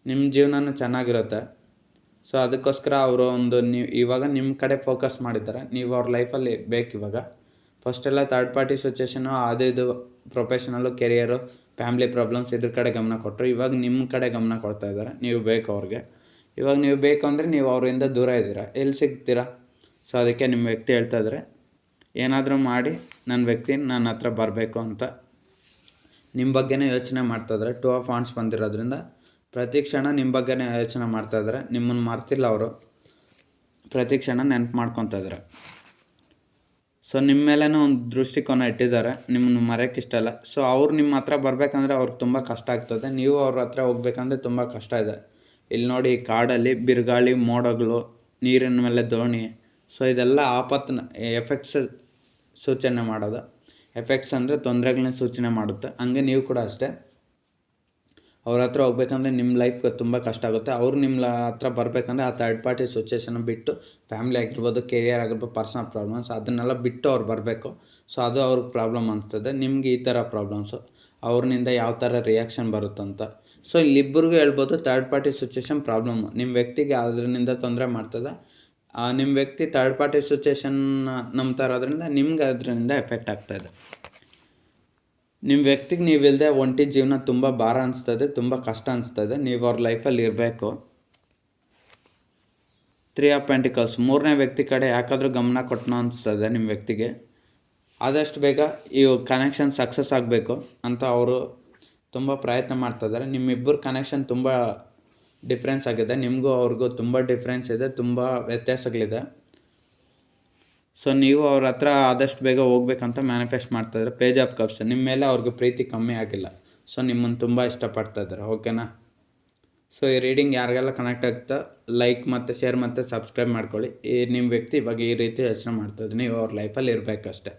ನಿಮ್ಮ ಜೀವನನೂ ಚೆನ್ನಾಗಿರುತ್ತೆ. ಸೊ ಅದಕ್ಕೋಸ್ಕರ ಅವರು ಇವಾಗ ನಿಮ್ಮ ಕಡೆ ಫೋಕಸ್ ಮಾಡಿದ್ದಾರೆ. ನೀವು ಅವ್ರ ಲೈಫಲ್ಲಿ ಇವಾಗ ಫಸ್ಟೆಲ್ಲ ಥರ್ಡ್ ಪಾರ್ಟಿ ಸಿಚುವೇಷನು, ಇದು ಪ್ರೊಫೆಷನಲ್ಲು, ಕೆರಿಯರು, ಫ್ಯಾಮ್ಲಿ ಪ್ರಾಬ್ಲಮ್ಸ್ ಇದ್ರ ಕಡೆ ಗಮನ ಕೊಟ್ಟರು. ಇವಾಗ ನಿಮ್ಮ ಕಡೆ ಗಮನ ಕೊಡ್ತಾ ಇದ್ದಾರೆ. ನೀವು ಬೇಕು ಅವ್ರಿಗೆ. ಇವಾಗ ನೀವು ಬೇಕು ಅಂದರೆ ನೀವು ಅವರಿಂದ ದೂರ ಇದ್ದೀರಾ, ಎಲ್ಲಿ ಸಿಗ್ತೀರಾ? ಸೊ ಅದಕ್ಕೆ ನಿಮ್ಮ ವ್ಯಕ್ತಿ ಹೇಳ್ತಾ ಇದ್ದಾರೆ, ಏನಾದರೂ ಮಾಡಿ ನನ್ನ ವ್ಯಕ್ತಿ ನನ್ನ ಹತ್ರ ಬರಬೇಕು ಅಂತ ನಿಮ್ಮ ಬಗ್ಗೆನೇ ಯೋಚನೆ ಮಾಡ್ತಾಯಿದ್ದಾರೆ. 2 ಆಫ್ ವಾಂಡ್ಸ್ ಬಂದಿರೋದ್ರಿಂದ ಪ್ರತಿ ಕ್ಷಣ ನಿಮ್ಮ ಬಗ್ಗೆನೇ ಯೋಚನೆ ಮಾಡ್ತಾಯಿದ್ದಾರೆ. ನಿಮ್ಮನ್ನು ಮರ್ತಿಲ್ಲ ಅವರು, ಪ್ರತಿ ಕ್ಷಣ ನೆನಪು ಮಾಡ್ಕೊತಾ ಇದ್ದಾರೆ. ಸೊ ನಿಮ್ಮ ಮೇಲೇನೂ ಒಂದು ದೃಷ್ಟಿಕೋನ ಇಟ್ಟಿದ್ದಾರೆ, ನಿಮ್ಮನ್ನು ಮರೆಯೋಕ್ಕೆ ಇಷ್ಟ ಇಲ್ಲ. ಸೊ ಅವ್ರು ನಿಮ್ಮ ಹತ್ರ ಬರಬೇಕಂದ್ರೆ ಅವ್ರಿಗೆ ತುಂಬ ಕಷ್ಟ ಆಗ್ತದೆ. ನೀವು ಅವ್ರ ಹತ್ರ ಹೋಗ್ಬೇಕಂದ್ರೆ ತುಂಬ ಕಷ್ಟ ಇದೆ. ಇಲ್ಲಿ ನೋಡಿ, ಕಾಡಲ್ಲಿ ಬಿರುಗಾಳಿ, ಮೋಡಗಳು, ನೀರಿನ ಮೇಲೆ ದೋಣಿ, ಸೊ ಇದೆಲ್ಲ ಆಪತ್ತಿನ ಎಫೆಕ್ಟ್ಸ್ ಸೂಚನೆ ಮಾಡೋದು. ಎಫೆಕ್ಟ್ಸ್ ಅಂದರೆ ತೊಂದರೆಗಳನ್ನ ಸೂಚನೆ ಮಾಡುತ್ತೆ. ಹಂಗೆ ನೀವು ಕೂಡ ಅಷ್ಟೇ, ಅವ್ರ ಹತ್ರ ಹೋಗ್ಬೇಕಂದ್ರೆ ನಿಮ್ಮ ಲೈಫ್ಗೆ ತುಂಬ ಕಷ್ಟ ಆಗುತ್ತೆ. ಅವ್ರು ನಿಮ್ಮ ಹತ್ರ ಬರಬೇಕಂದ್ರೆ ಆ ಥರ್ಡ್ ಪಾರ್ಟಿ ಸಿಚುವೇಷನ್ ಬಿಟ್ಟು, ಫ್ಯಾಮ್ಲಿ ಆಗಿರ್ಬೋದು, ಕೆರಿಯರ್ ಆಗಿರ್ಬೋದು, ಪರ್ಸನಲ್ ಪ್ರಾಬ್ಲಮ್ಸ್ ಅದನ್ನೆಲ್ಲ ಬಿಟ್ಟು ಅವ್ರು ಬರಬೇಕು. ಸೊ ಅದು ಅವ್ರಿಗೆ ಪ್ರಾಬ್ಲಮ್ ಅನಿಸ್ತದೆ. ನಿಮ್ಗೆ ಈ ಥರ ಪ್ರಾಬ್ಲಮ್ಸು, ಅವ್ರನಿಂದ ಯಾವ ಥರ ರಿಯಾಕ್ಷನ್ ಬರುತ್ತಂತ. ಸೊ ಇಲ್ಲಿಬ್ಬರಿಗೂ ಹೇಳ್ಬೋದು ಥರ್ಡ್ ಪಾರ್ಟಿ ಸಿಚುವೇಷನ್ ಪ್ರಾಬ್ಲಮ್ಮು. ನಿಮ್ಮ ವ್ಯಕ್ತಿಗೆ ಅದರಿಂದ ತೊಂದರೆ ಮಾಡ್ತದೆ. ನಿಮ್ಮ ವ್ಯಕ್ತಿ ಥರ್ಡ್ ಪಾರ್ಟಿ ಸಿಚುವೇಷನ್ ನಂಬ್ತಾ ಇರೋದ್ರಿಂದ ನಿಮ್ಗೆ ಅದರಿಂದ ಎಫೆಕ್ಟ್ ಆಗ್ತಾಯಿದೆ. ನಿಮ್ಮ ವ್ಯಕ್ತಿಗೆ ನೀವಿಲ್ಲದೆ ಒಂಟಿ ಜೀವನ ತುಂಬ ಭಾರ ಅನಿಸ್ತದೆ, ತುಂಬ ಕಷ್ಟ ಅನಿಸ್ತದೆ. ನೀವು ಅವ್ರ ಲೈಫಲ್ಲಿ ಇರಬೇಕು. 3 ಆಫ್ ಪೆಂಟಿಕಲ್ಸ್, 3ನೇ ವ್ಯಕ್ತಿ ಕಡೆ ಯಾಕಾದರೂ ಗಮನ ಕೊಟ್ಟನೋ ಅನಿಸ್ತದೆ ನಿಮ್ಮ ವ್ಯಕ್ತಿಗೆ. ಆದಷ್ಟು ಬೇಗ ಈ ಕನೆಕ್ಷನ್ ಸಕ್ಸಸ್ ಆಗಬೇಕು ಅಂತ ಅವರು ತುಂಬ ಪ್ರಯತ್ನ ಮಾಡ್ತಾಯಿದ್ದಾರೆ. ನಿಮ್ಮಿಬ್ಬರು ಕನೆಕ್ಷನ್ ತುಂಬ ಡಿಫ್ರೆನ್ಸ್ ಆಗಿದೆ. ನಿಮಗೂ ಅವ್ರಿಗೂ ತುಂಬ ಡಿಫ್ರೆನ್ಸ್ ಇದೆ, ತುಂಬ ವ್ಯತ್ಯಾಸಗಳಿದೆ. ಸೊ ನೀವು ಅವ್ರ ಹತ್ರ ಆದಷ್ಟು ಬೇಗ ಹೋಗ್ಬೇಕಂತ ಮ್ಯಾನಿಫೆಸ್ಟ್ ಮಾಡ್ತಾಯಿದ್ದಾರೆ. ಪೇಜ್ ಆಫ್ ಕಪ್ಸ್, ನಿಮ್ಮ ಮೇಲೆ ಅವ್ರಿಗೆ ಪ್ರೀತಿ ಕಮ್ಮಿ ಆಗಿಲ್ಲ. ಸೊ ನಿಮ್ಮನ್ನು ತುಂಬ ಇಷ್ಟಪಡ್ತಾಯಿದ್ದಾರೆ. ಓಕೆನಾ? ಸೊ ಈ ರೀಡಿಂಗ್ ಯಾರಿಗೆಲ್ಲ ಕನೆಕ್ಟ್ ಆಗ್ತಾ ಲೈಕ್ ಮತ್ತು ಶೇರ್ ಮತ್ತು ಸಬ್ಸ್ಕ್ರೈಬ್ ಮಾಡ್ಕೊಳ್ಳಿ. ನಿಮ್ಮ ವ್ಯಕ್ತಿ ಇವಾಗ ಈ ರೀತಿ ಯೋಚನೆ ಮಾಡ್ತಾಯಿದ್ದೀನಿ, ನೀವು ಅವ್ರ ಲೈಫಲ್ಲಿ ಇರಬೇಕಷ್ಟೆ.